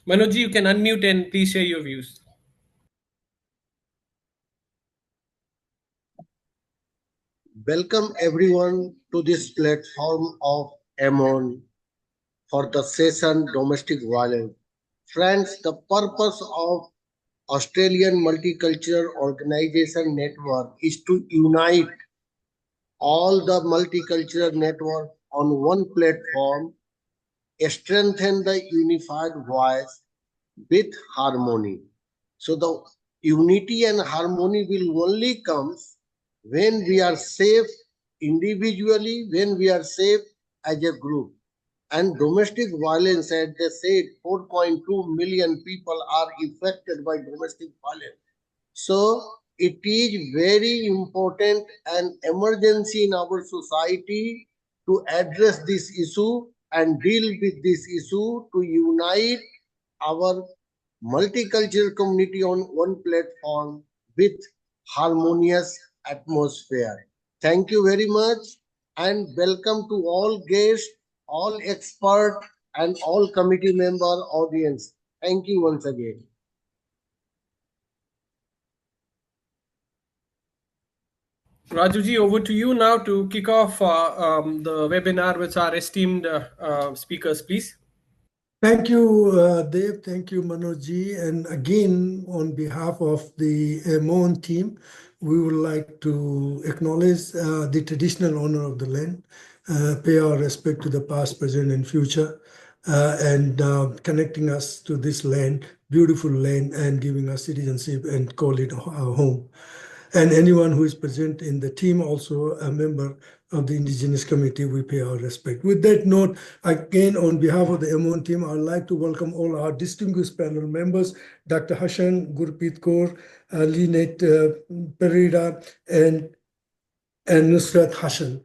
Manoj, you can unmute and please share your views. Welcome everyone to this platform of Amon for the session Domestic Violence. Friends, the purpose of Australian Multicultural Organization Network is to unite all the multicultural network on one platform, strengthen the unified voice with harmony. So the unity and harmony will only come when we are safe individually, when we are safe as a group. And domestic violence, as they said, 4.2 million people are affected by domestic violence. So it is very important and emergency in our society to address this issue and deal with this issue to unite our multicultural community on one platform with harmonious atmosphere. Thank you very much and welcome to all guests, all expert and all committee member audience. Thank you once again. Rajuji, over to you now to kick off the webinar with our esteemed speakers, please. Thank you, Dev. Thank you, Manojji. And again, on behalf of the Mon team, we would like to acknowledge the traditional owner of the land, pay our respect to the past, present, and future, and connecting us to this land, beautiful land, and giving us citizenship and call it our home. And anyone who is present in the team, also a member of the Indigenous Committee, we pay our respect. With that note, again, on behalf of the M1 team, I'd like to welcome all our distinguished panel members, Dr. Hassan, Gurpreet Kaur, Lynette Pereira, and Nusrat Hassan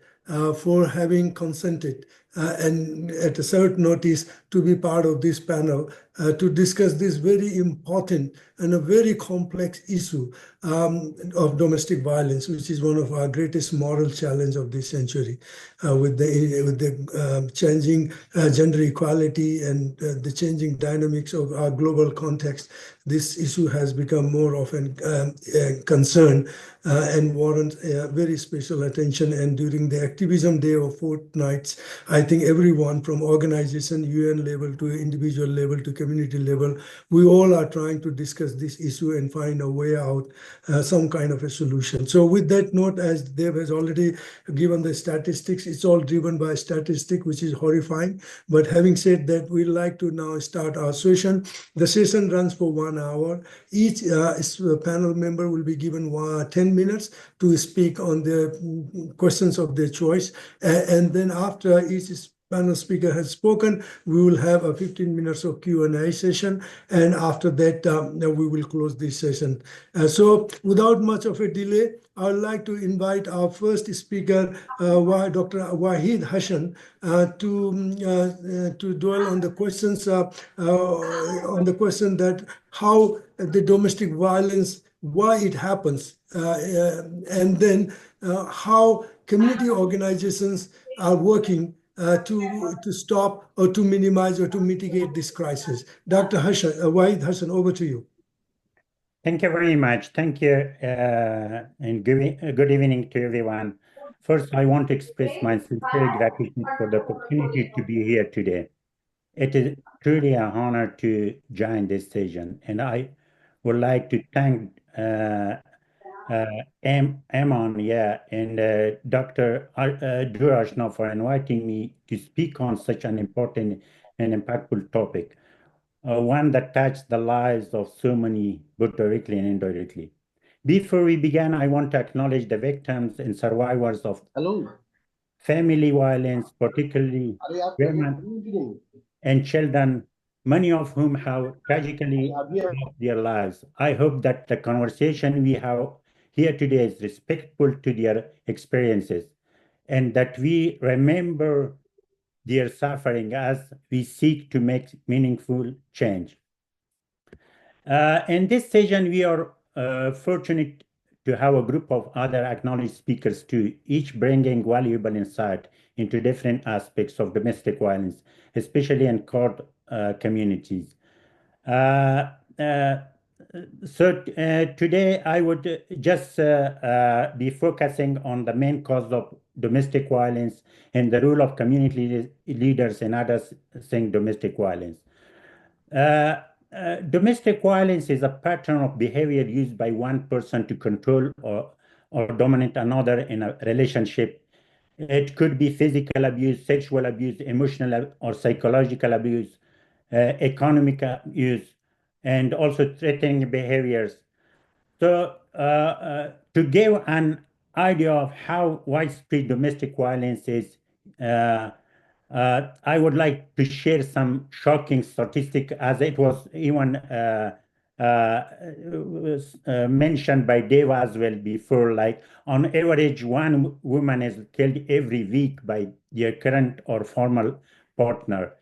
for having consented and at a certain notice to be part of this panel to discuss this very important and a very complex issue of domestic violence, which is one of our greatest moral challenge of this century, with the changing gender equality and the changing dynamics of our global context. This issue has become more of a concern and warrants very special attention. And during the activism day of fortnights, I think everyone from organization, UN level to individual level to community level, we all are trying to discuss this issue and find a way out, some kind of a solution. So with that note, as Dev has already given the statistics, it's all driven by statistic, which is horrifying. But having said that, we'd like to now start our session. The session runs for 1 hour. Each panel member will be given 10 minutes to speak on the questions of their choice. And then after each panel speaker has spoken, we will have a 15 minutes of Q&A session. And after that, we will close this session. So without much of a delay, I would like to invite our first speaker, Dr. Wahid Hassan, to dwell on the questions, on the question that how the domestic violence, why it happens, and then how community organizations are working to stop or to minimize or to mitigate this crisis. Dr. Hassan, Wahid Hassan, over to you. Thank you very much. Thank you, and good evening to everyone. First, I want to express my sincere gratitude for the opportunity to be here today. It is truly an honor to join this session, and I would like to thank Eamon, and Dr. Drew Ashna for inviting me to speak on such an important and impactful topic. One that touched the lives of so many, both directly and indirectly. Before we begin, I want to acknowledge the victims and survivors of family violence, particularly women and children, many of whom have tragically lost their lives. I hope that the conversation we have here today is respectful to their experiences and that we remember their suffering as we seek to make meaningful change. In this session, we are fortunate to have a group of other acknowledged speakers too, each bringing valuable insight into different aspects of domestic violence, especially in court communities. Uh, uh, Today I would just be focusing on the main cause of domestic violence and the role of community leaders in addressing domestic violence. Domestic violence is a pattern of behavior used by one person to control or dominate another in a relationship. It could be physical abuse, sexual abuse, emotional or psychological abuse, economic abuse, and also threatening behaviors. So, to give an idea of how widespread domestic violence is, I would like to share some shocking statistic, as it was even mentioned by Deva as well before. Like on average, one woman is killed every week by their current or former partner,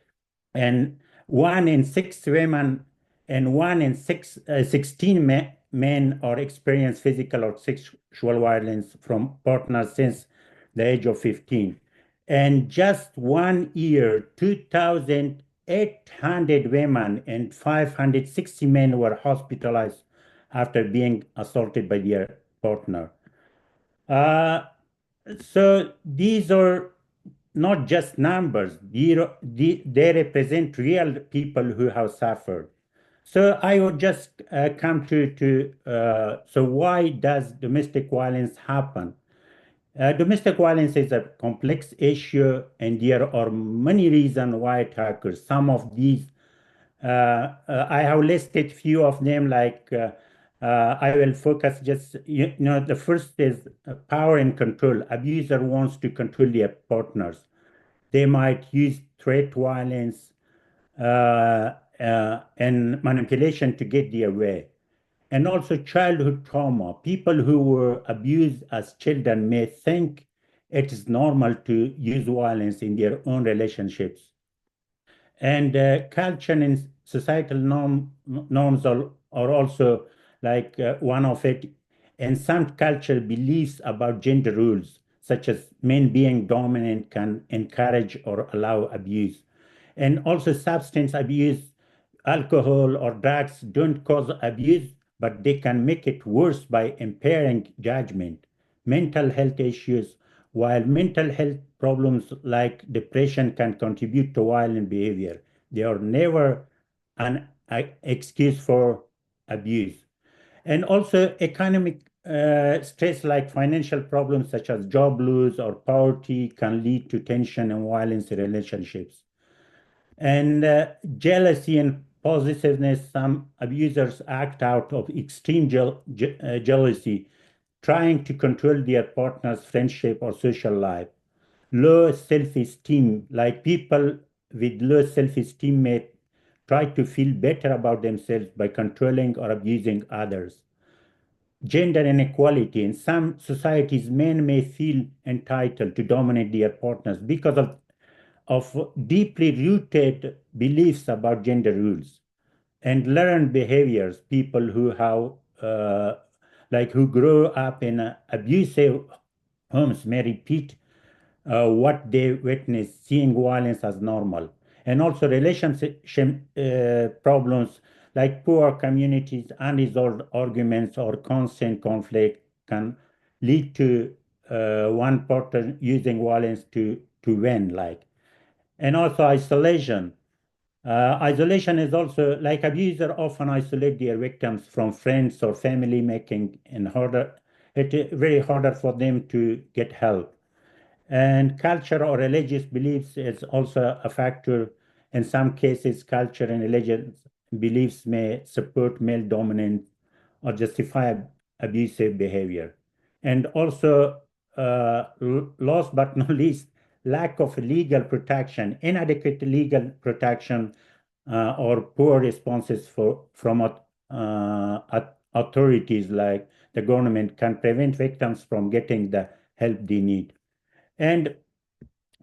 and 1 in 6 women and 16 men are experience physical or sexual violence from partners since the age of 15. And just 1 year, 2,800 women and 560 men were hospitalized after being assaulted by their partner. So these are not just numbers, they represent real people who have suffered. So I would just come so why does domestic violence happen? Domestic violence is a complex issue, and there are many reasons why it occurs. Some of these, I have listed few of them, like I will focus just, the first is power and control. Abuser wants to control their partners. They might use threat, violence, and manipulation to get their way. And also childhood trauma. People who were abused as children may think it is normal to use violence in their own relationships. And culture and societal norms are also like one of it. And some cultural beliefs about gender rules, such as men being dominant, can encourage or allow abuse. And also substance abuse, alcohol or drugs don't cause abuse, but they can make it worse by impairing judgment. Mental health issues, while mental health problems like depression can contribute to violent behavior, they are never an excuse for abuse. And also economic stress, like financial problems such as job loss or poverty, can lead to tension and violence in relationships. And jealousy and possessiveness, some abusers act out of extreme jealousy, trying to control their partner's friendship or social life. Low self-esteem, like people with low self-esteem may try to feel better about themselves by controlling or abusing others. Gender inequality. In some societies, men may feel entitled to dominate their partners because of deeply rooted beliefs about gender rules and learned behaviors. People who have who grow up in abusive homes may repeat what they witness, seeing violence as normal. And also relationship problems, like poor communities, unresolved arguments, or constant conflict can lead to one partner using violence to win. And also isolation. Isolation is also, like, abusers often isolate their victims from friends or family, making it very harder for them to get help. And culture or religious beliefs is also a factor. In some cases, culture and religious beliefs may support male dominance or justify abusive behavior. And also, last but not least, lack of legal protection, inadequate legal protection, or poor responses from authorities like the government can prevent victims from getting the help they need. And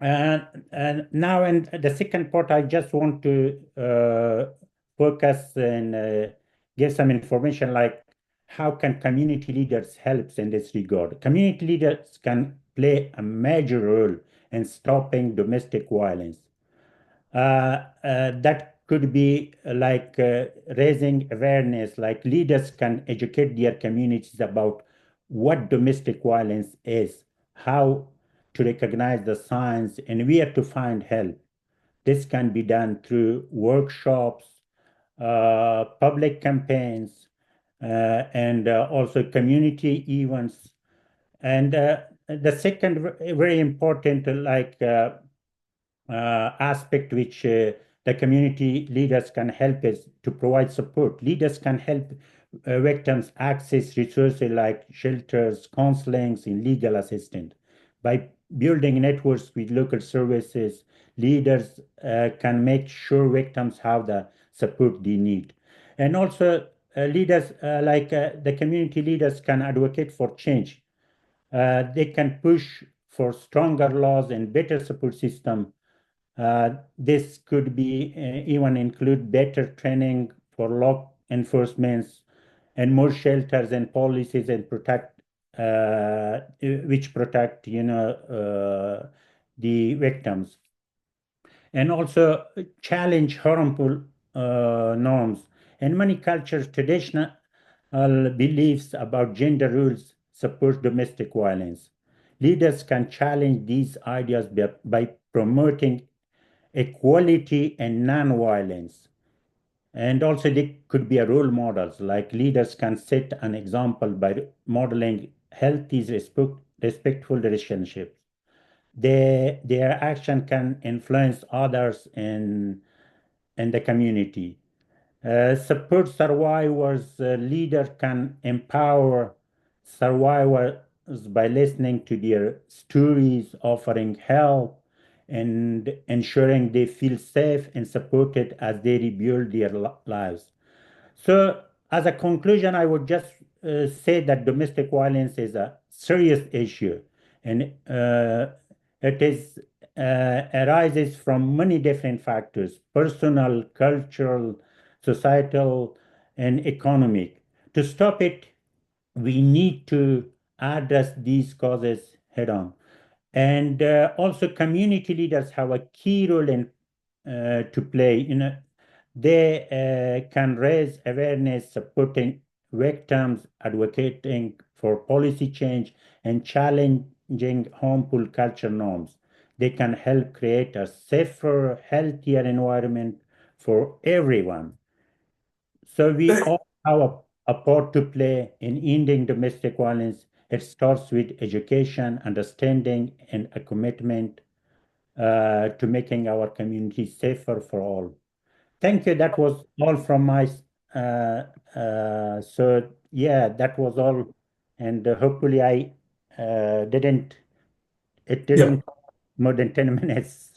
now, in the second part, I just want to focus and give some information, like how can community leaders help in this regard. Community leaders can play a major role in stopping domestic violence. That could be like raising awareness, like leaders can educate their communities about what domestic violence is, how to recognize the signs, and where to find help. This can be done through workshops, public campaigns, and also community events. And the second very important aspect which the community leaders can help is to provide support. Leaders can help victims access resources like shelters, counselings, and legal assistance. By building networks with local services, leaders can make sure victims have the support they need. And also leaders the community leaders can advocate for change. They can push for stronger laws and better support system. This could be even include better training for law enforcement and more shelters and policies and which protect the victims, and also challenge harmful norms. And many cultures traditional beliefs about gender roles support domestic violence. Leaders can challenge these ideas by promoting equality and non-violence. And also they could be role models, like leaders can set an example by modeling healthy, respectful relationships. Their action can influence others in the community. Support survivors, leader can empower survivors by listening to their stories, offering help, and ensuring they feel safe and supported as they rebuild their lives. So, as a conclusion, I would just say that domestic violence is a serious issue, and it arises from many different factors: personal, cultural, societal, and economic. To stop it, we need to address these causes head on. And also, community leaders have a key role to play. They can raise awareness, supporting victims, advocating for policy change, and challenging harmful culture norms. They can help create a safer, healthier environment for everyone. So we all have a part to play in ending domestic violence. It starts with education, understanding, and a commitment to making our community safer for all. Thank you. That was all from my. So yeah, that was all, and hopefully I didn't. It didn't more than 10 minutes.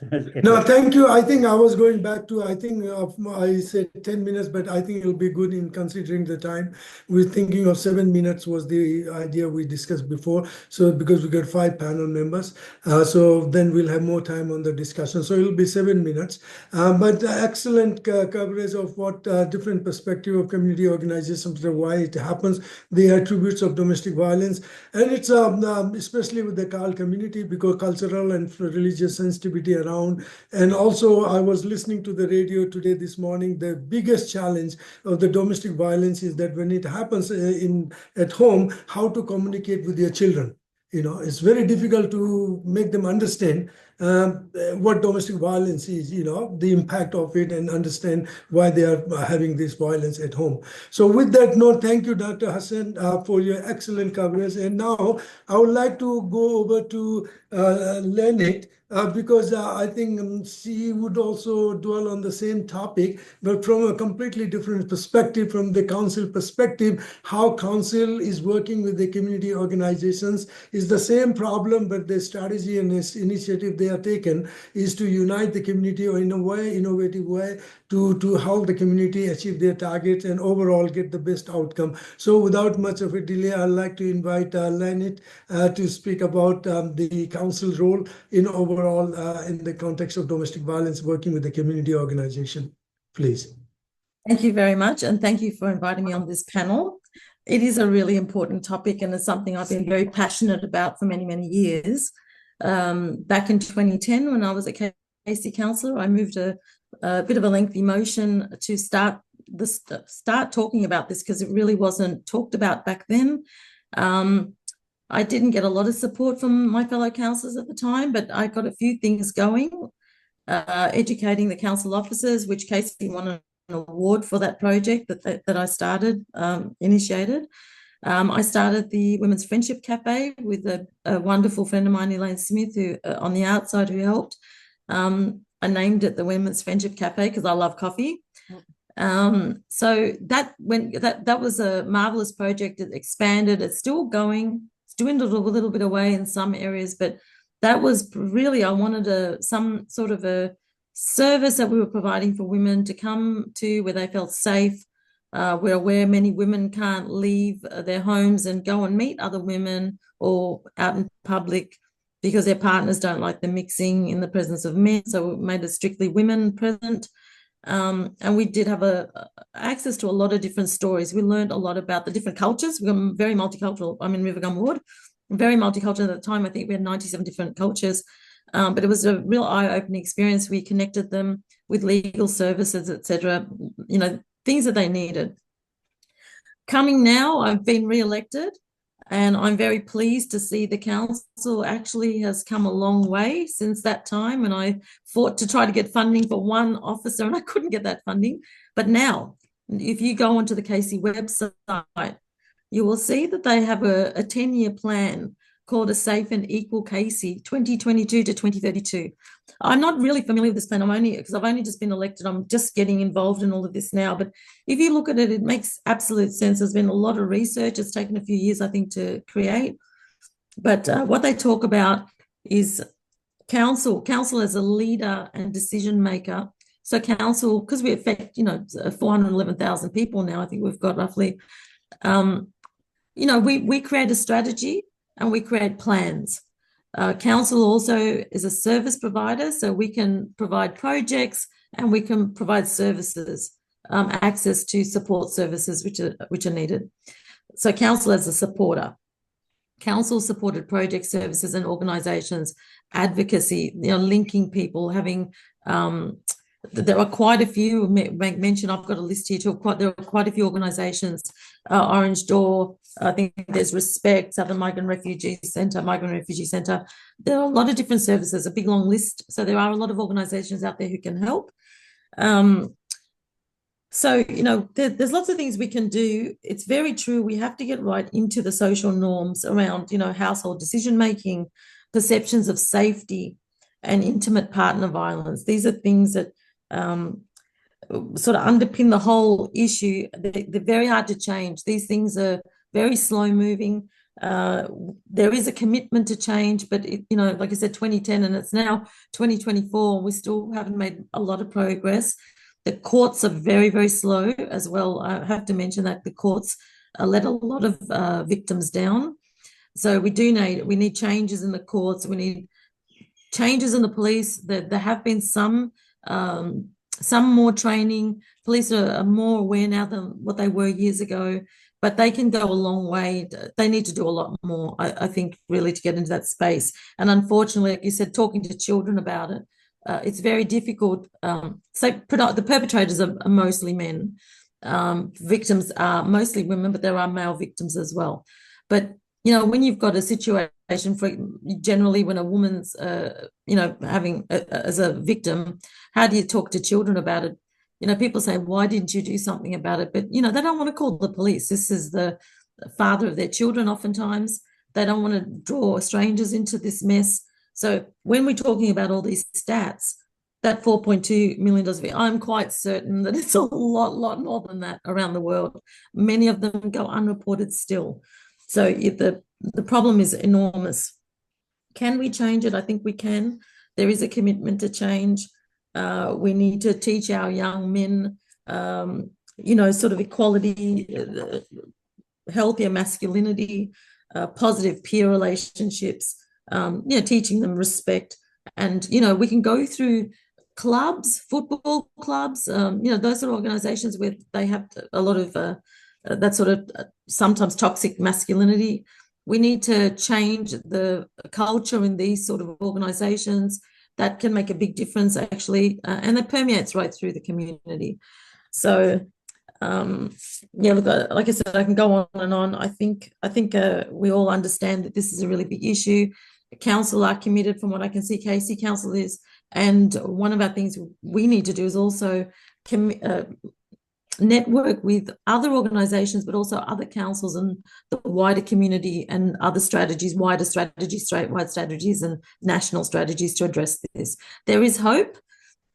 No, thank you. I think I was going back to, I think I said 10 minutes, but I think it'll be good in considering the time. We're thinking of 7 minutes was the idea we discussed before. So because we got 5 panel members, so then we'll have more time on the discussion. So it'll be 7 minutes. But excellent coverage of what different perspective of community organizations, why it happens, the attributes of domestic violence. And it's especially with the Khal community, because cultural and religious sensitivity around. And also I was listening to the radio today this morning. The biggest challenge of the domestic violence is that when it happens at home, how to communicate with your children. It's very difficult to make them understand what domestic violence is, the impact of it, and understand why they are having this violence at home. So with that note, thank you, Dr. Hassan, for your excellent coverage. And now I would like to go over to Lynette, because I think she would also dwell on the same topic, but from a completely different perspective, from the council perspective, how council is working with the community organizations is the same problem, but the strategy and this initiative they have taken is to unite the community in a way, innovative way, to help the community achieve their targets and overall get the best outcome. So without much of a delay, I'd like to invite Lynette to speak about the council role in overall in the context of domestic violence, working with the community organization. Please. Thank you very much, and thank you for inviting me on this panel. It is a really important topic, and it's something I've been very passionate about for many, many years. Back in 2010, when I was a KC councillor, I moved a a bit of a lengthy motion to start talking about this, because it really wasn't talked about back then. I didn't get a lot of support from my fellow councillors at the time, but I got a few things going, educating the council officers, which Casey won an award for that project that I initiated. I started the Women's Friendship Cafe with a wonderful friend of mine, Elaine Smith, who on the outside who helped. I named it the Women's Friendship Cafe because I love coffee. So that was a marvelous project. It expanded. It's still going. It's dwindled a little bit away in some areas, but that was really, I wanted some sort of a service that we were providing for women to come to where they felt safe. We're aware many women can't leave their homes and go and meet other women or out in public because their partners don't like the mixing in the presence of men. So we made it strictly women present. And we did have access to a lot of different stories. We learned a lot about the different cultures. We're very multicultural. I'm in River Gum Ward, very multicultural at the time. I think we had 97 different cultures. But it was a real eye-opening experience. We connected them with legal services, etc., things that they needed. Coming now, I've been re-elected, and I'm very pleased to see the council actually has come a long way since that time. And I fought to try to get funding for one officer, and I couldn't get that funding. But now, if you go onto the Casey website, you will see that they have a 10-year plan called A Safe and Equal Casey 2022 to 2032. I'm not really familiar with this plan. I've only just been elected. I'm just getting involved in all of this now. But if you look at it, it makes absolute sense. There's been a lot of research. It's taken a few years, I think, to create. But what they talk about is council as a leader and decision maker. So council, because we affect, 411,000 people now, I think we've got roughly, we create a strategy and we create plans. Council also is a service provider, so we can provide projects and we can provide services, access to support services which are needed. So council as a supporter. Council supported project services and organisations, advocacy, linking people, having. There are quite a few. Mention. I've got a list here too. There are quite a few organisations. Orange Door. I think there's Respect, Southern Migrant Refugee Centre, Migrant Refugee Centre. There are a lot of different services. A big long list. So there are a lot of organisations out there who can help. So there's lots of things we can do. It's very true. We have to get right into the social norms around household decision making, perceptions of safety, and intimate partner violence. These are things that sort of underpin the whole issue. They're very hard to change. These things are very slow moving. There is a commitment to change, but like I said, 2010 and it's now 2024. We still haven't made a lot of progress. The courts are very, very slow as well. I have to mention that the courts let a lot of victims down. So we need changes in the courts. We need changes in the police. There have been some more training. Police are more aware now than what they were years ago, but they can go a long way. They need to do a lot more, I think, really, to get into that space. And unfortunately, like you said, talking to children about it, it's very difficult. So the perpetrators are mostly men. Victims are mostly women, but there are male victims as well. But when you've got a situation, generally when a woman's, having as a victim, how do you talk to children about it? People say, why didn't you do something about it? But, they don't want to call the police. This is the father of their children oftentimes. They don't want to draw strangers into this mess. So when we're talking about all these stats, that $4.2 million, I'm quite certain that it's a lot more than that around the world. Many of them go unreported still. So the problem is enormous. Can we change it? I think we can. There is a commitment to change. We need to teach our young men, sort of equality, healthier masculinity, positive peer relationships, teaching them respect. And, we can go through clubs, football clubs, those sort of organizations where they have a lot of that sort of sometimes toxic masculinity. We need to change the culture in these sort of organizations. that can make a big difference actually, and it permeates right through the community. So yeah, look, like I said, I can go on and on. I think we all understand that this is a really big issue. The council are committed, from what I can see. KC Council is, and one of our things we need to do is also network with other organisations, but also other councils and the wider community, and other strategies, wider strategies, statewide strategies and national strategies to address this. There is hope,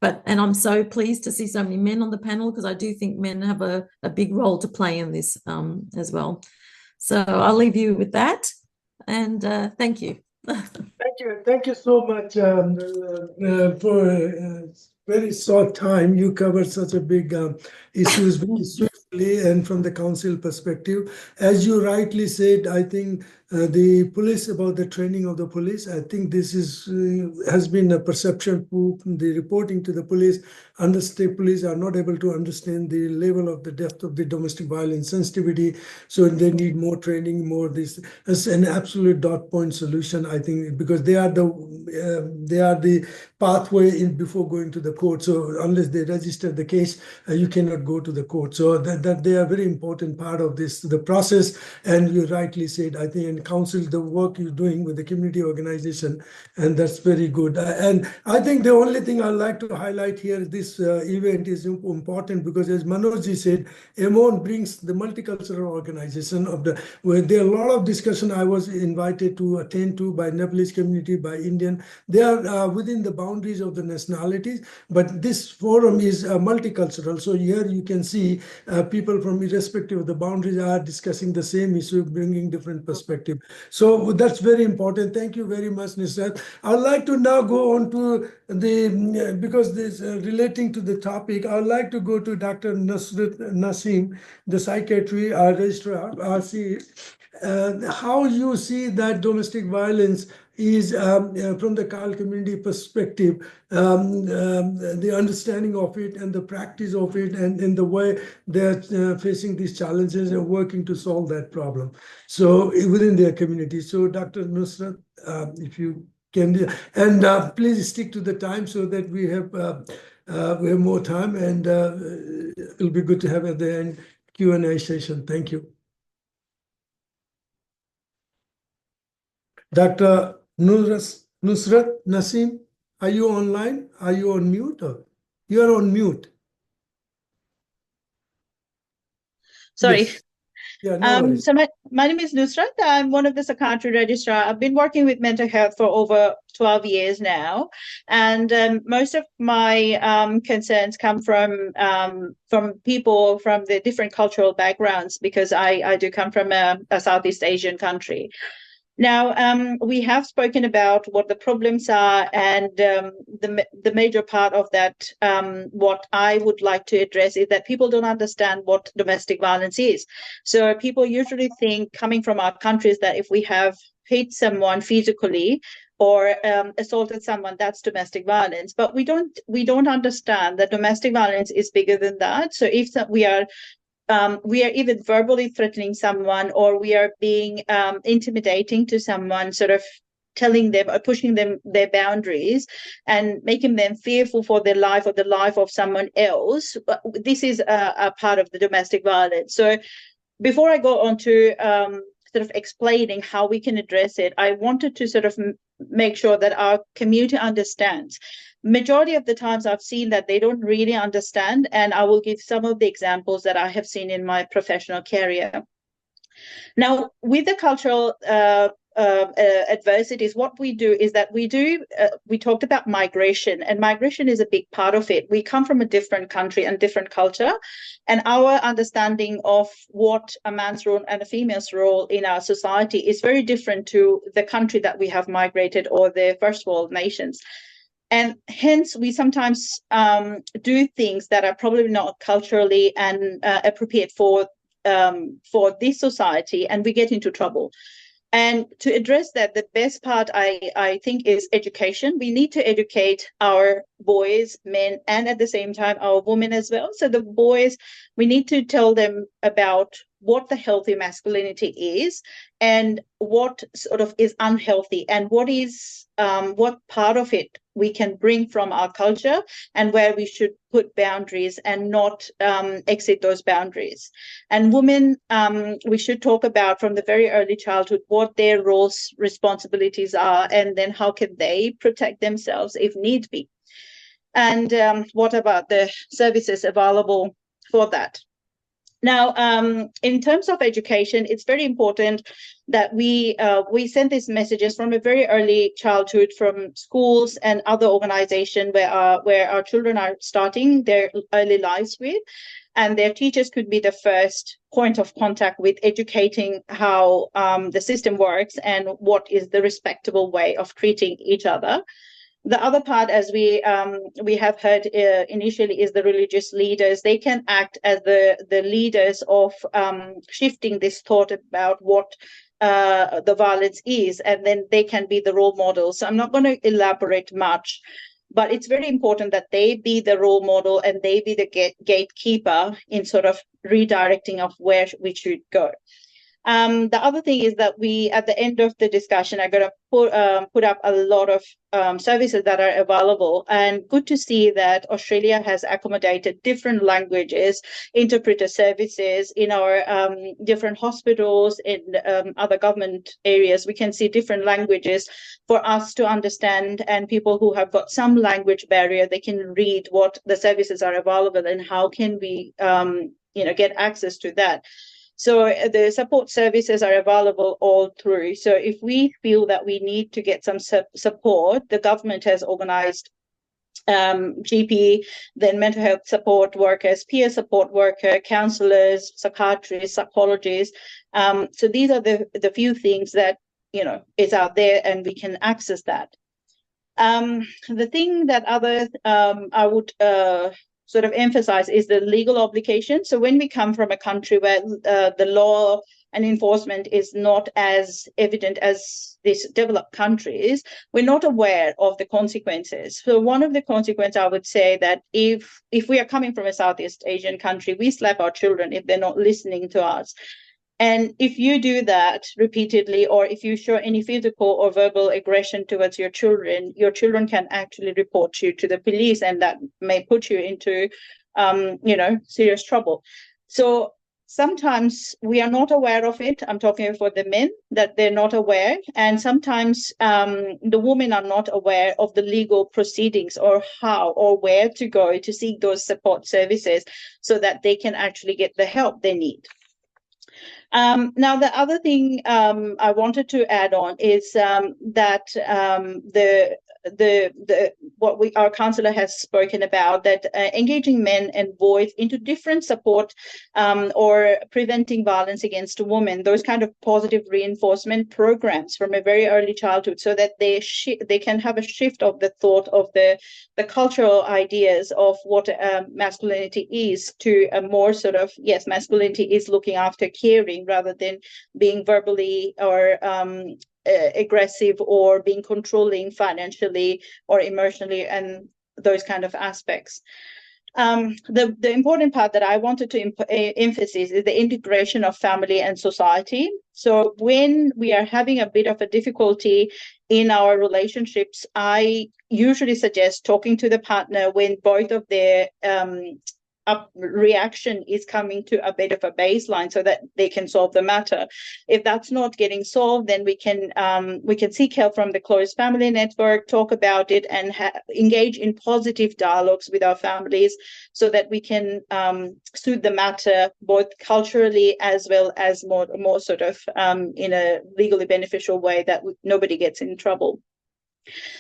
and I'm so pleased to see so many men on the panel, because I do think men have a big role to play in this as well. So I'll leave you with that, and thank you. Thank you so much for very short time. You covered such a big issues very swiftly and from the council perspective. As you rightly said, I think the police, about the training of the police, I think this is has been a perception from the reporting to the police. State police are not able to understand the level of the depth of the domestic violence sensitivity, so they need more training, more this. As an absolute dot point solution, I think, because they are the pathway in before going to the court. So unless they register the case, you cannot go to the court. So that they are very important part of this the process. And you rightly said, I think in council, the work you're doing with the community organization, and that's very good. And I think the only thing I'd like to highlight here, this event is important because, as Manoj said, EMON brings the multicultural organization of the, where there are a lot of discussion I was invited to attend to by Nepalese community, by Indian. They are within the boundaries of the nationalities, but this forum is multicultural. So here you can see people from irrespective of the boundaries are discussing the same issue, bringing different perspective. So that's very important. Thank you very much, Nusrat. I'd like to now go on to the, because this relating to the topic, I'd like to go to Dr. Nusrat Nasim, the psychiatry registrar, RC. How you see that domestic violence is from the Khal community perspective, the understanding of it and the practice of it, and in the way they're facing these challenges and working to solve that problem. So within their community. So Dr. Nusrat, if you can, and please stick to the time so that we have more time, and it'll be good to have at the end Q&A session. Thank you. Dr. Nusrat Nasim, are you online? Are you on mute? Or? You are on mute. Sorry. Yes. Yeah, no worries. So my name is Nusrat. I'm one of the psychiatry registrar. I've been working with mental health for over 12 years now, and most of my concerns come from people from the different cultural backgrounds, because I do come from a Southeast Asian country. Now, we have spoken about what the problems are, and the major part of that, what I would like to address is that people don't understand what domestic violence is. So people usually think, coming from our countries, that if we have hit someone physically or assaulted someone, that's domestic violence. But we don't understand that domestic violence is bigger than that. So if we are even verbally threatening someone, or we are being intimidating to someone, sort of telling them or pushing them their boundaries and making them fearful for their life or the life of someone else, this is a part of the domestic violence. So before I go on to sort of explaining how we can address it, I wanted to sort of make sure that our community understands. Majority of the times I've seen that they don't really understand, and I will give some of the examples that I have seen in my professional career. Now, with the cultural adversities, what we do is that we talked about migration, and migration is a big part of it. We come from a different country and different culture, and our understanding of what a man's role and a female's role in our society is very different to the country that we have migrated, or the first world nations. And hence, we sometimes do things that are probably not culturally and appropriate for this society, and we get into trouble. And to address that, the best part, I think, is education. We need to educate our boys, men, and at the same time, our women as well. So the boys, we need to tell them about what the healthy masculinity is and what sort of is unhealthy, and what part of it we can bring from our culture and where we should put boundaries and not exceed those boundaries. And women, we should talk about from the very early childhood what their roles, responsibilities are, and then how can they protect themselves if need be. And what about the services available for that? Now, in terms of education, it's very important that we send these messages from a very early childhood, from schools and other organizations where our children are starting their early lives with, and their teachers could be the first point of contact with educating how the system works and what is the respectable way of treating each other. The other part, as we have heard initially, is the religious leaders. They can act as the leaders of shifting this thought about what the violence is, and then they can be the role models. So I'm not going to elaborate much, but it's very important that they be the role model and they be the gatekeeper in sort of redirecting of where we should go. The other thing is that we, at the end of the discussion, are going to put up a lot of services that are available. And good to see that Australia has accommodated different languages, interpreter services in our different hospitals, in other government areas. We can see different languages for us to understand, and people who have got some language barrier, they can read what the services are available and how can we get access to that. So the support services are available all through. So if we feel that we need to get some support, the government has organised GP, then mental health support workers, peer support worker, counsellors, psychiatrists, psychologists. So these are the few things that is out there, and we can access that. The thing that I would sort of emphasize is the legal obligation. So when we come from a country where the law and enforcement is not as evident as these developed countries, we're not aware of the consequences. So one of the consequences, I would say, that if we are coming from a Southeast Asian country, we slap our children if they're not listening to us. And if you do that repeatedly, or if you show any physical or verbal aggression towards your children can actually report you to the police, and that may put you into, serious trouble. So sometimes we are not aware of it. I'm talking for the men, that they're not aware. And sometimes the women are not aware of the legal proceedings or how or where to go to seek those support services so that they can actually get the help they need. Now, the other thing I wanted to add on is that our counsellor has spoken about, that engaging men and boys into different support or preventing violence against women, those kind of positive reinforcement programs from a very early childhood, so that they can have a shift of the thought of the cultural ideas of what masculinity is, to a more sort of, yes, masculinity is looking after, caring, rather than being verbally or aggressive or being controlling financially or emotionally, and those kind of aspects. The important part that I wanted to emphasize is the integration of family and society. So when we are having a bit of a difficulty in our relationships, I usually suggest talking to the partner when both of their reaction is coming to a bit of a baseline, so that they can solve the matter. If that's not getting solved, then we can seek help from the close family network, talk about it, and engage in positive dialogues with our families, so that we can soothe the matter both culturally as well as more sort of in a legally beneficial way, that nobody gets in trouble.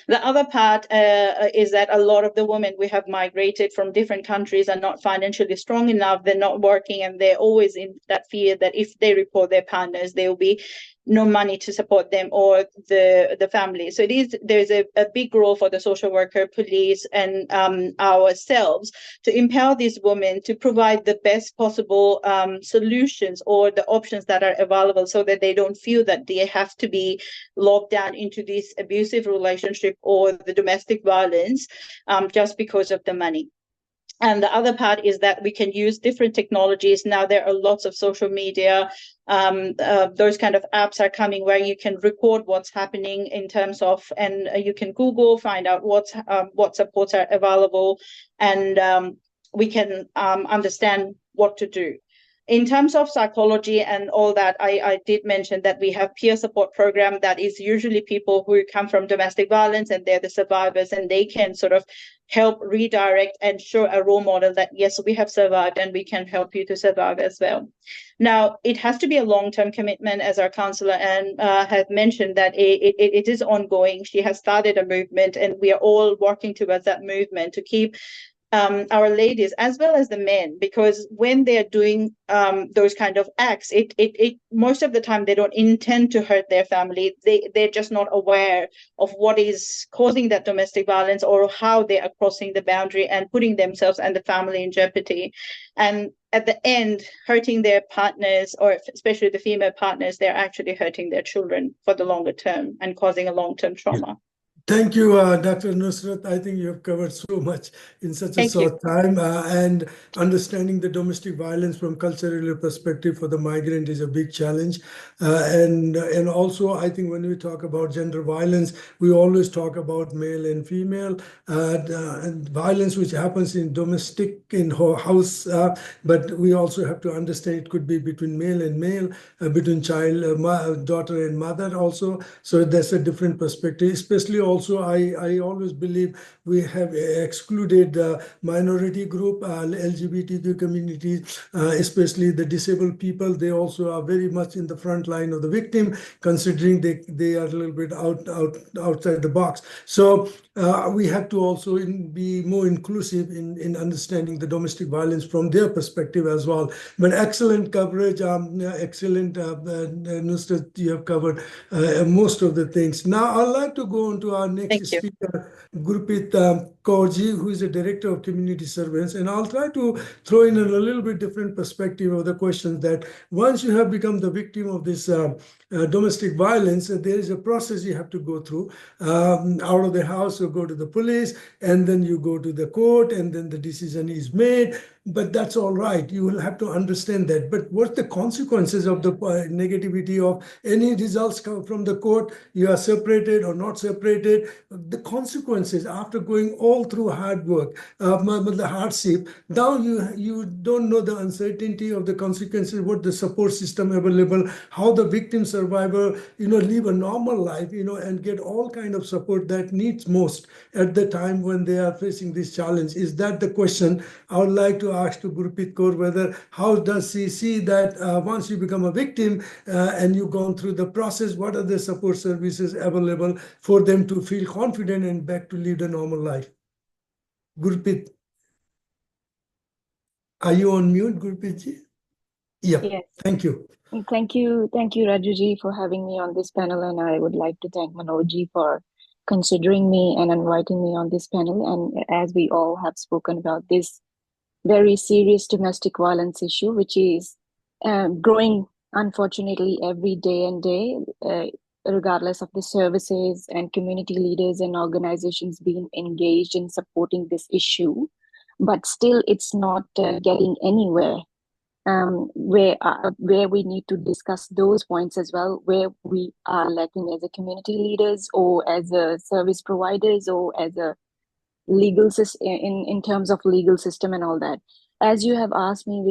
The other part is that a lot of the women we have migrated from different countries are not financially strong enough. They're not working, and they're always in that fear that if they report their partners, there will be no money to support them or the family. So there's a big role for the social worker, police, and ourselves to empower these women to provide the best possible solutions or the options that are available, so that they don't feel that they have to be locked down into this abusive relationship or the domestic violence just because of the money. And the other part is that we can use different technologies. Now there are lots of social media, those kind of apps are coming where you can record what's happening in terms of, and you can Google, find out what supports are available, and we can understand what to do. In terms of psychology and all that, I did mention that we have peer support program that is usually people who come from domestic violence and they're the survivors, and they can sort of help redirect and show a role model that, yes, we have survived and we can help you to survive as well. Now, it has to be a long-term commitment, as our counsellor Anne had mentioned, that it is ongoing. She has started a movement, and we are all working towards that movement to keep our ladies as well as the men, because when they're doing those kind of acts, it most of the time they don't intend to hurt their family. They're just not aware of what is causing that domestic violence or how they are crossing the boundary and putting themselves and the family in jeopardy. And at the end, hurting their partners, or especially the female partners, they're actually hurting their children for the longer term and causing a long-term trauma. Thank you, Dr. Nusrat. I think you have covered so much in such a short time, and understanding the domestic violence from cultural perspective for the migrant is a big challenge. And also, I think when we talk about gender violence, we always talk about male and female and violence which happens in domestic, in house, but we also have to understand it could be between male and male, between child, daughter and mother also. So that's a different perspective, especially also, I always believe we have excluded minority group, LGBTQ communities, especially the disabled people. They also are very much in the front line of the victim, considering they are a little bit outside the box. So we have to also be more inclusive in understanding the domestic violence from their perspective as well. But excellent coverage, excellent, Nusrat, you have covered most of the things. Now I'd like to go on to our next speaker, Gurpreet Kaurji, who is the Director of Community Service. And I'll try to throw in a little bit different perspective of the question that once you have become the victim of this domestic violence, there is a process you have to go through. Out of the house, you go to the police, and then you go to the court, and then the decision is made. But that's all right. You will have to understand that. But what's the consequences of the negativity of any results come from the court? You are separated or not separated. The consequences after going all through hard work, the hardship, now you don't know the uncertainty of the consequences, what the support system available, how the victim survivor, live a normal life, and get all kind of support that needs most at the time when they are facing this challenge. Is that the question I would like to ask to Gurpreet Kaur, whether how does he see that once you become a victim and you've gone through the process, what are the support services available for them to feel confident and back to live the normal life? Gurpreet, are you on mute, Gurpreet ji? Yeah, yes. Thank you. Thank you, Rajuji, for having me on this panel, and I would like to thank Manojji for considering me and inviting me on this panel. And as we all have spoken about this very serious domestic violence issue, which is growing, unfortunately, every day and day, regardless of the services and community leaders and organizations being engaged in supporting this issue, but still it's not getting anywhere. Where we need to discuss those points as well, where we are lacking as a community leaders or as a service providers or as a legal system, in terms of legal system and all that. As you have asked me,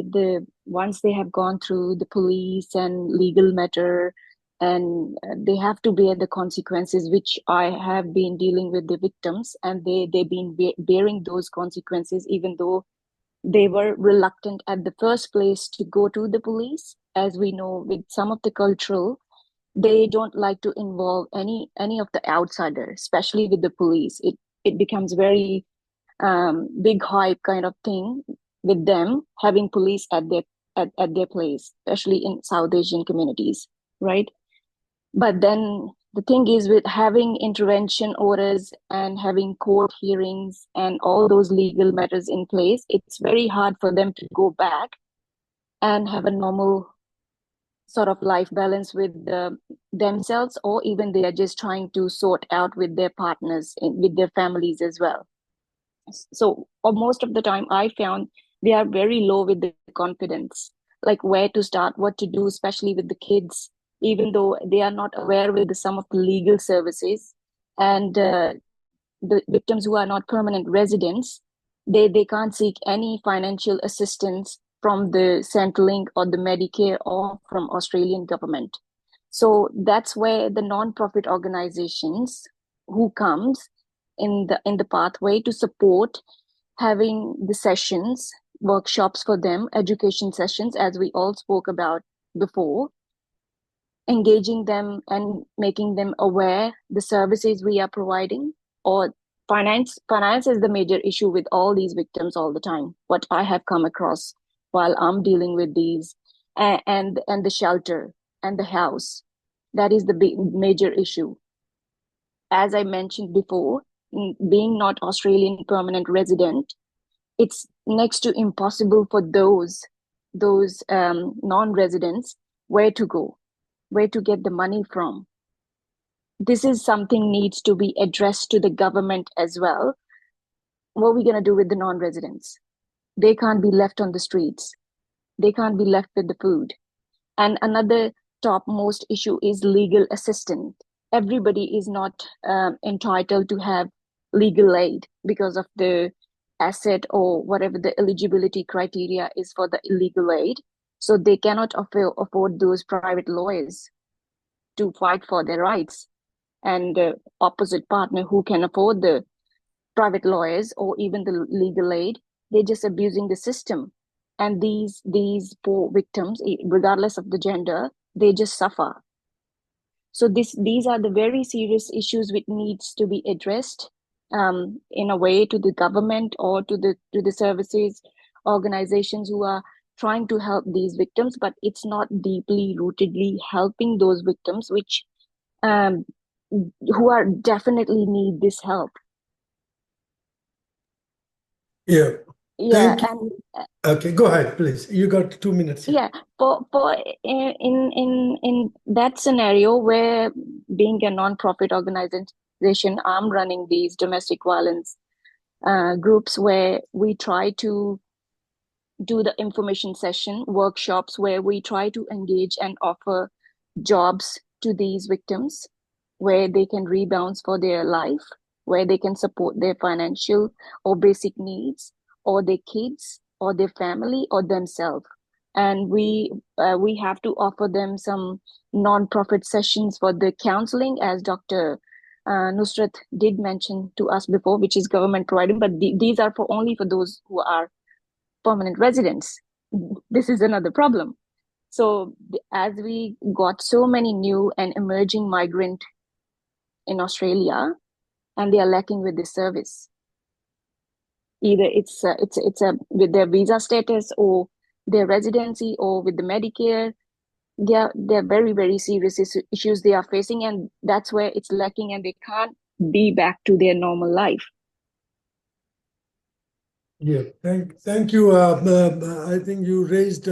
once they have gone through the police and legal matter, and they have to bear the consequences, which I have been dealing with the victims, and they've been bearing those consequences, even though they were reluctant at the first place to go to the police. As we know, with some of the cultural, they don't like to involve any of the outsiders, especially with the police. It becomes very big hype kind of thing with them having police at their place, especially in South Asian communities, right? But then the thing is, with having intervention orders and having court hearings and all those legal matters in place, it's very hard for them to go back and have a normal sort of life balance with themselves, or even they are just trying to sort out with their partners, with their families as well. So most of the time I found they are very low with the confidence, like where to start, what to do, especially with the kids, even though they are not aware with some of the legal services. And the victims who are not permanent residents, they can't seek any financial assistance from the Centrelink or the Medicare or from Australian government. So that's where the non-profit organizations who comes in the pathway to support having the sessions, workshops for them, education sessions, as we all spoke about before, engaging them and making them aware the services we are providing. Or finance is the major issue with all these victims all the time, what I have come across while I'm dealing with these, and the shelter and the house. That is the big major issue. As I mentioned before, being not Australian permanent resident, it's next to impossible for those non-residents where to go, where to get the money from. This is something needs to be addressed to the government as well. What are we going to do with the non-residents? They can't be left on the streets. They can't be left with the food. And another topmost issue is legal assistance. Everybody is not entitled to have legal aid because of the asset or whatever the eligibility criteria is for the illegal aid. So they cannot afford those private lawyers to fight for their rights. And the opposite partner who can afford the private lawyers or even the legal aid, they're just abusing the system. And these poor victims, regardless of the gender, they just suffer. So these are the very serious issues which needs to be addressed in a way to the government or to the services organizations who are trying to help these victims, but it's not deeply rootedly helping those victims which who are definitely need this help. Yeah. Yeah, Thank you. Okay, go ahead, please. You got 2 minutes here. Yeah, for in that scenario where being a non-profit organization, I'm running these domestic violence groups where we try to do the information session workshops where we try to engage and offer jobs to these victims where they can rebound for their life, where they can support their financial or basic needs or their kids or their family or themselves. And we have to offer them some non-profit sessions for the counseling, as Dr. Nusrat did mention to us before, which is government provided, but these are only for those who are permanent residents. This is another problem. So as we got so many new and emerging migrant in Australia, and they are lacking with this service. Either it's with their visa status or their residency or with the Medicare, they're very, very serious issues they are facing, and that's where it's lacking, and they can't be back to their normal life. Yeah, thank you. I think you raised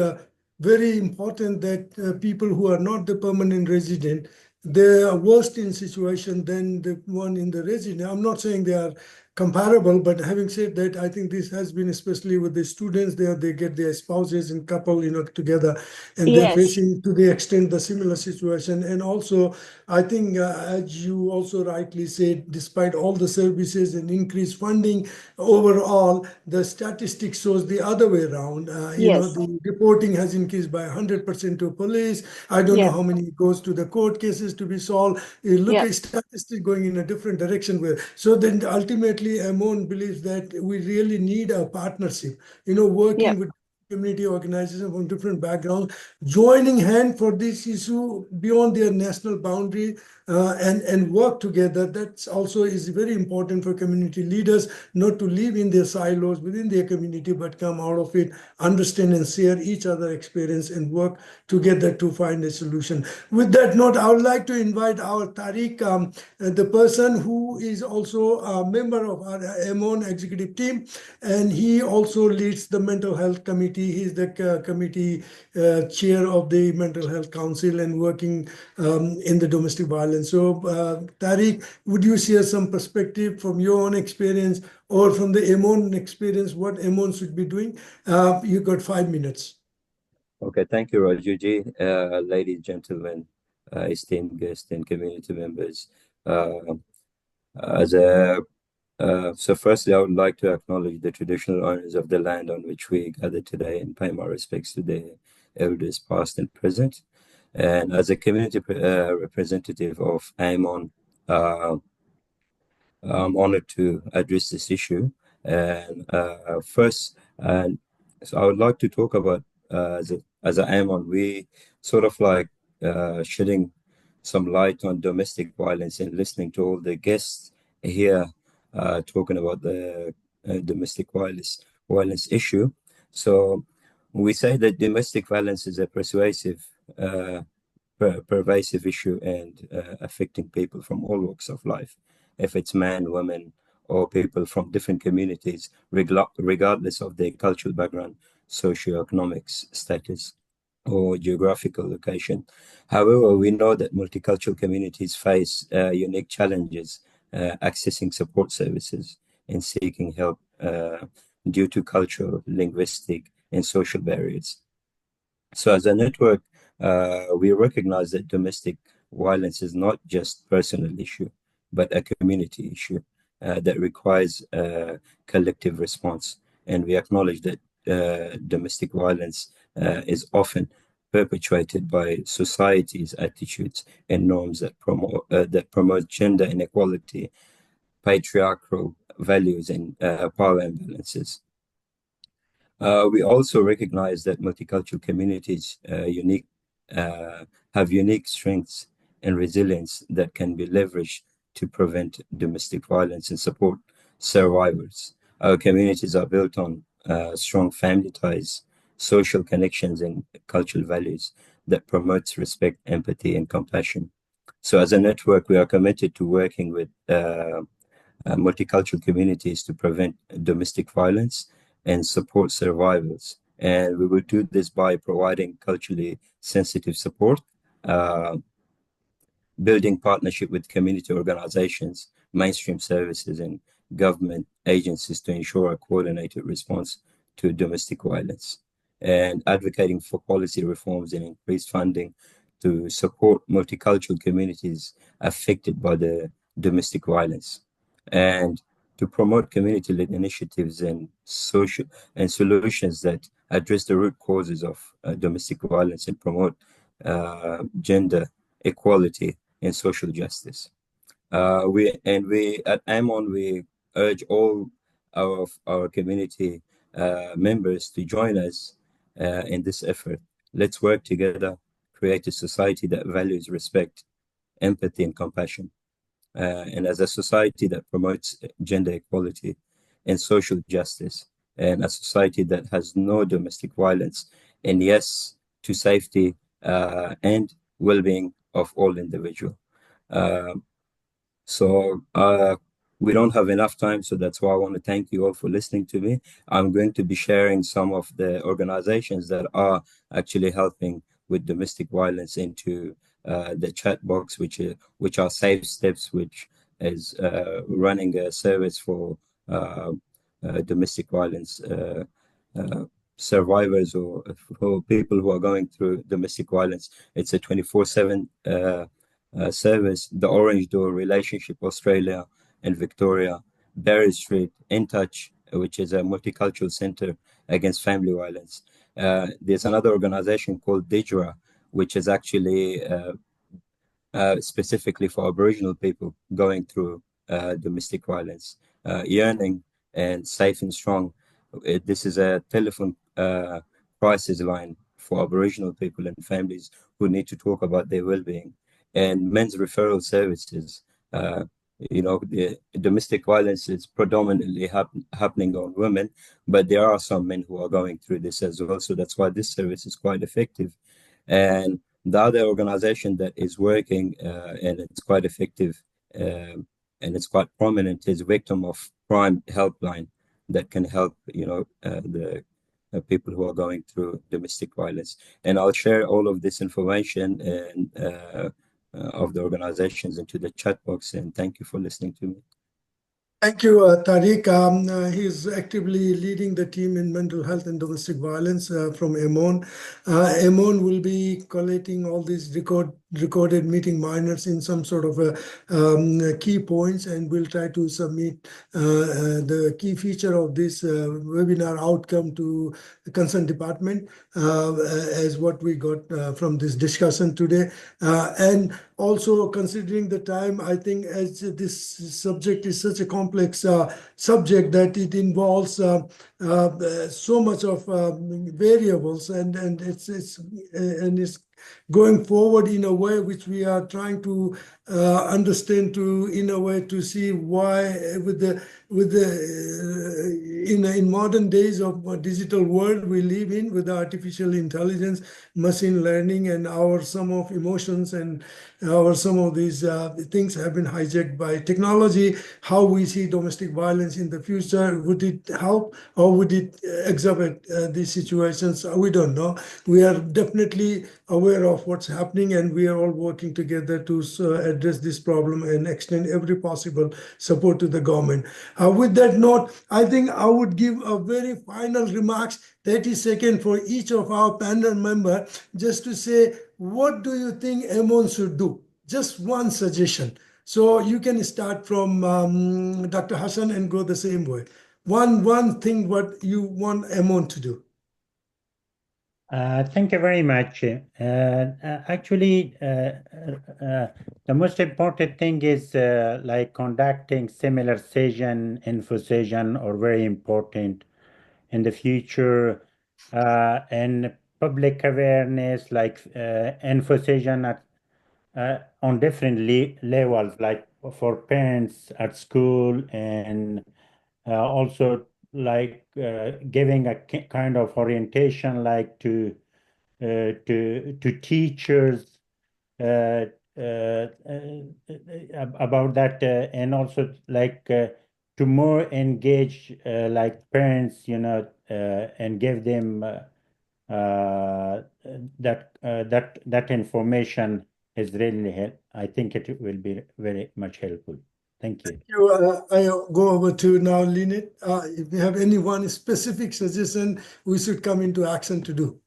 very important that people who are not the permanent resident, they are worse in situation than the one in the resident. I'm not saying they are comparable, but having said that, I think this has been especially with the students there, they get their spouses and couple, together, and they're facing to the extent the similar situation. And also, I think as you also rightly said, despite all the services and increased funding, overall, the statistics shows the other way around. The reporting has increased by 100% to police. I don't know how many goes to the court cases to be solved. You look at statistics going in a different direction. So then ultimately, Amon believes that we really need a partnership, working with community organizations from different backgrounds, joining hand for this issue beyond their national boundary and work together. That also is very important for community leaders, not to live in their silos within their community, but come out of it, understand and share each other experience and work together to find a solution. With that note, I would like to invite our Tariq, the person who is also a member of our Amon executive team, and he also leads the mental health committee committee. He's the committee chair of the Mental Health Council and working in the domestic violence. So, Tariq, would you share some perspective from your own experience or from the Emon experience, what Emon should be doing? You got 5 minutes. Okay, thank you, Rajuji. Ladies and gentlemen, esteemed guests and community members. So firstly, I would like to acknowledge the traditional owners of the land on which we gather today and pay my respects to their elders past and present. And as a community representative of Amon, I'm honored to address this issue. And first, so I would like to talk about as an Amon, we sort of like shedding some light on domestic violence and listening to all the guests here talking about the domestic violence issue. So we say that domestic violence is a pervasive issue and affecting people from all walks of life, if it's men, women, or people from different communities, regardless of their cultural background, socioeconomic status, or geographical location. However, we know that multicultural communities face unique challenges accessing support services and seeking help due to cultural, linguistic, and social barriers. So as a network, we recognize that domestic violence is not just a personal issue, but a community issue that requires a collective response. And we acknowledge that domestic violence is often perpetuated by society's attitudes and norms that promote gender inequality, patriarchal values, and power imbalances. We also recognize that multicultural communities have unique strengths and resilience that can be leveraged to prevent domestic violence and support survivors. Our communities are built on strong family ties, social connections, and cultural values that promotes respect, empathy, and compassion. So as a network, we are committed to working with multicultural communities to prevent domestic violence and support survivors. And we will do this by providing culturally sensitive support, building partnership with community organizations, mainstream services, and government agencies to ensure a coordinated response to domestic violence, and advocating for policy reforms and increased funding to support multicultural communities affected by the domestic violence, and to promote community-led initiatives and solutions that address the root causes of domestic violence and promote gender equality and social justice. We at Amon, we urge all of our community members to join us in this effort. Let's work together, create a society that values respect, empathy, and compassion. And as a society that promotes gender equality and social justice, and a society that has no domestic violence, and yes to safety and well-being of all individuals. We don't have enough time, so that's why I want to thank you all for listening to me. I'm going to be sharing some of the organizations that are actually helping with domestic violence into the chat box, which are Safe Steps, which is running a service for domestic violence survivors or for people who are going through domestic violence. It's a 24/7 service. The Orange Door, Relationship Australia and Victoria, Berry Street, In Touch, which is a multicultural center against family violence. There's another organization called DIGRA, which is actually specifically for Aboriginal people going through domestic violence. Yearning and Safe and Strong. This is a telephone crisis line for Aboriginal people and families who need to talk about their well-being. And Men's Referral Services. The domestic violence is predominantly happening on women, but there are some men who are going through this as well. So that's why this service is quite effective. And the other organization that is working and it's quite effective and it's quite prominent is Victim of Crime Helpline, that can help the people who are going through domestic violence. And I'll share all of this information and of the organizations into the chat box. And thank you for listening to me. Thank you, Tariq. He's actively leading the team in mental health and domestic violence from Emon. Emon will be collating all these recorded meeting minutes in some sort of key points, and we'll try to submit the key feature of this webinar outcome to the concerned department as what we got from this discussion today. And also considering the time, I think as this subject is such a complex subject that it involves so much of variables, and it's going forward in a way which we are trying to understand in a way to see why in modern days of digital world we live in, with artificial intelligence, machine learning, and some of emotions and some of these things have been hijacked by technology. How we see domestic violence in the future, would it help or would it exacerbate these situations? We don't know. We are definitely aware of what's happening, and we are all working together to address this problem and extend every possible support to the government. With that note, I think I would give a very final remarks, 30 seconds for each of our panel member, just to say, what do you think Emon should do? Just one suggestion. So you can start from Dr. Hassan and go the same way. One thing what you want Emon to do. Thank you very much. Actually, the most important thing is like conducting similar session, info session, or very important in the future, and public awareness, like info session on different levels, like for parents at school, and also like giving a kind of orientation, like to teachers about that, and also like to more engage like parents, and give them that information is really I think it will be very much helpful. Thank you. I go over to now Lynette. If you have any one specific suggestion we should come into action to do.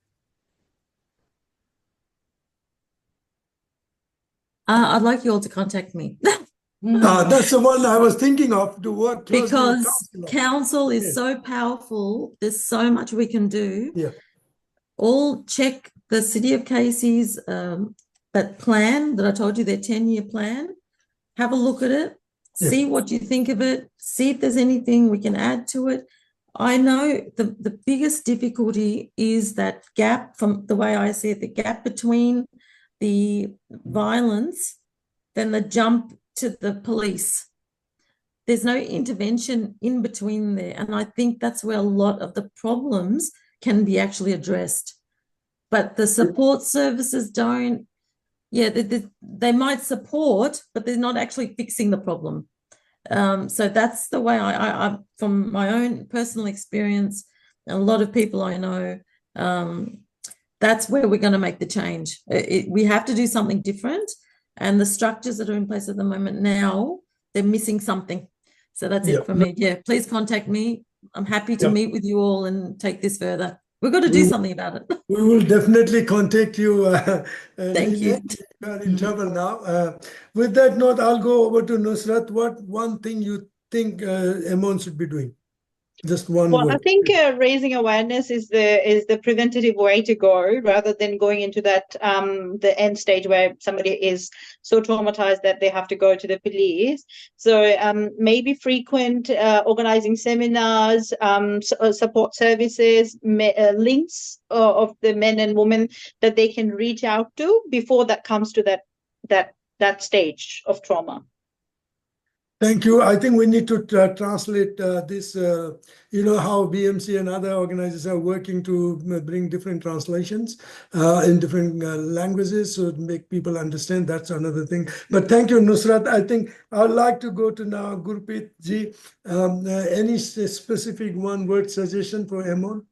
I'd like you all to contact me. That's the one I was thinking of, to work closely because with council is Yeah. so powerful. There's so much we can do. Yeah. All check the City of Casey's that plan that I told you, their 10-year plan. Have a look at it. Yeah. See what you think of it. See if there's anything we can add to it. I know the biggest difficulty is that gap, from the way I see it, the gap between the violence, then the jump to the police. There's no intervention in between there. And I think that's where a lot of the problems can be actually addressed. But the support services don't, they might support, but they're not actually fixing the problem. So that's the way I from my own personal experience, and a lot of people I know, that's where we're going to make the change. We have to do something different, and the structures that are in place at the moment now, they're missing something. So that's it for me. Yeah, please contact me. I'm happy to meet with you all and take this further. We've got to do something about it. We will definitely contact you. Thank you. You are in trouble now. With that note, I'll go over to Nusrat. What one thing you think Emon should be doing? Just one Well, word. I think raising awareness is the preventative way to go, rather than going into that the end stage where somebody is so traumatized that they have to go to the police. So maybe frequent organizing seminars, support services, links of the men and women that they can reach out to before that comes to that stage of trauma. Thank you. I think we need to translate this, how BMC and other organizations are working to bring different translations in different languages so to make people understand. That's another thing. But thank you, Nusrat. I think I'd like to go to now Gurpreet ji. Any specific one-word suggestion for Emon?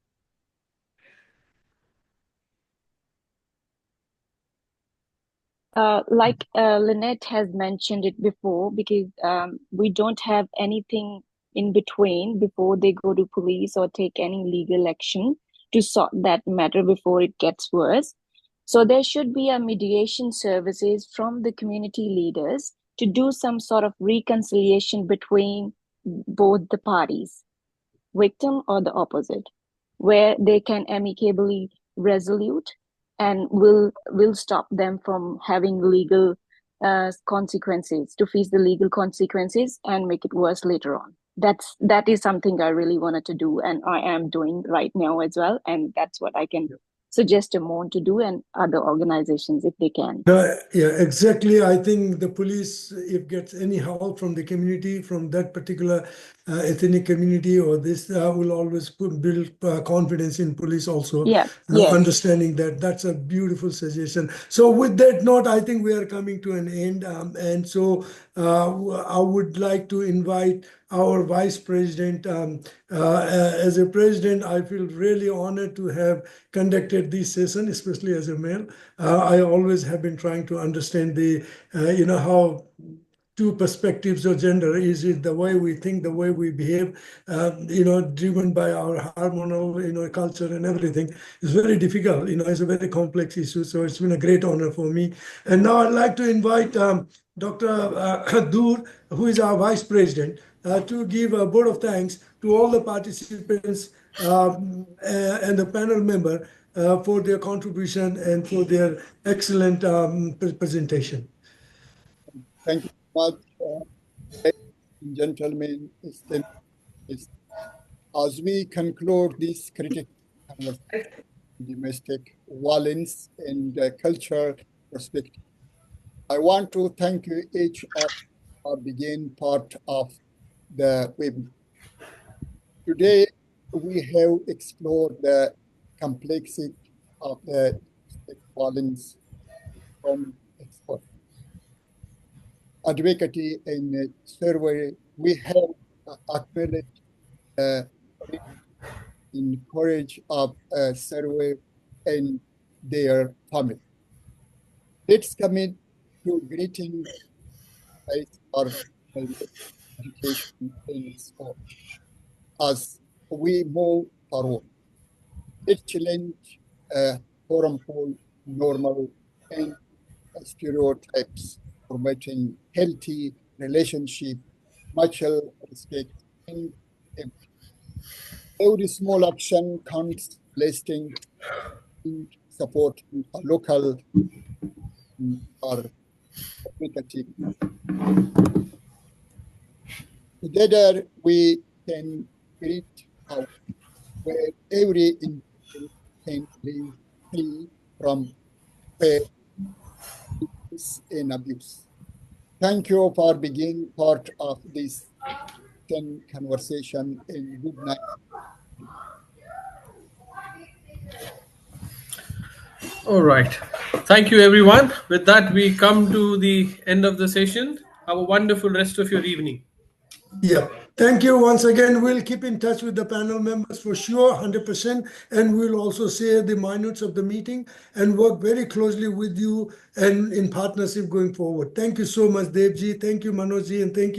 Like Lynette has mentioned it before, because we don't have anything in between before they go to police or take any legal action to sort that matter before it gets worse. So there should be a mediation services from the community leaders to do some sort of reconciliation between both the parties, victim or the opposite, where they can amicably resolute and will stop them from having legal consequences, to face the legal consequences and make it worse later on. That is something I really wanted to do, and I am doing right now as well, and that's what I can suggest Amon to do, and other organizations if they can. Yeah, exactly. I think the police, if gets any help from the community, from that particular ethnic community, or this will always build confidence in police also. Yeah, yes. Understanding that's a beautiful suggestion. So with that note, I think we are coming to an end. And so I would like to invite our Vice President. As a president, I feel really honored to have conducted this session, especially as a male. I always have been trying to understand the, how two perspectives of gender. Is it the way we think, the way we behave, driven by our hormonal, culture and everything? It's very difficult, it's a very complex issue. So it's been a great honor for me. And now I'd like to invite Dr. Dur, who is our Vice President, to give a vote of thanks to all the participants and the panel member for their contribution and for their excellent presentation. Thank you so much, ladies and gentlemen. As we conclude this critical conversation, domestic violence and culture perspective, I want to thank you each for being part of the webinar. Today, we have explored the complexity of the violence from expert advocacy and survey. We have acknowledged in courage of survey and their family. Let's commit to greeting our education and sport as we move forward. Let's challenge harmful, normal, and stereotypes, promoting healthy relationship, mutual respect, and empathy. Every small action counts, listing, supporting a local or community. Together, we can create a where every individual can live free from fear and abuse. Thank you for being part of this conversation, and good night. All right. Thank you, everyone. With that, we come to the end of the session. Have a wonderful rest of your evening. Yeah. Thank you once again. We'll keep in touch with the panel members for sure, 100%. And we'll also share the minutes of the meeting and work very closely with you and in partnership going forward. Thank you so much, Devji. Thank you, Manojji, and thank you.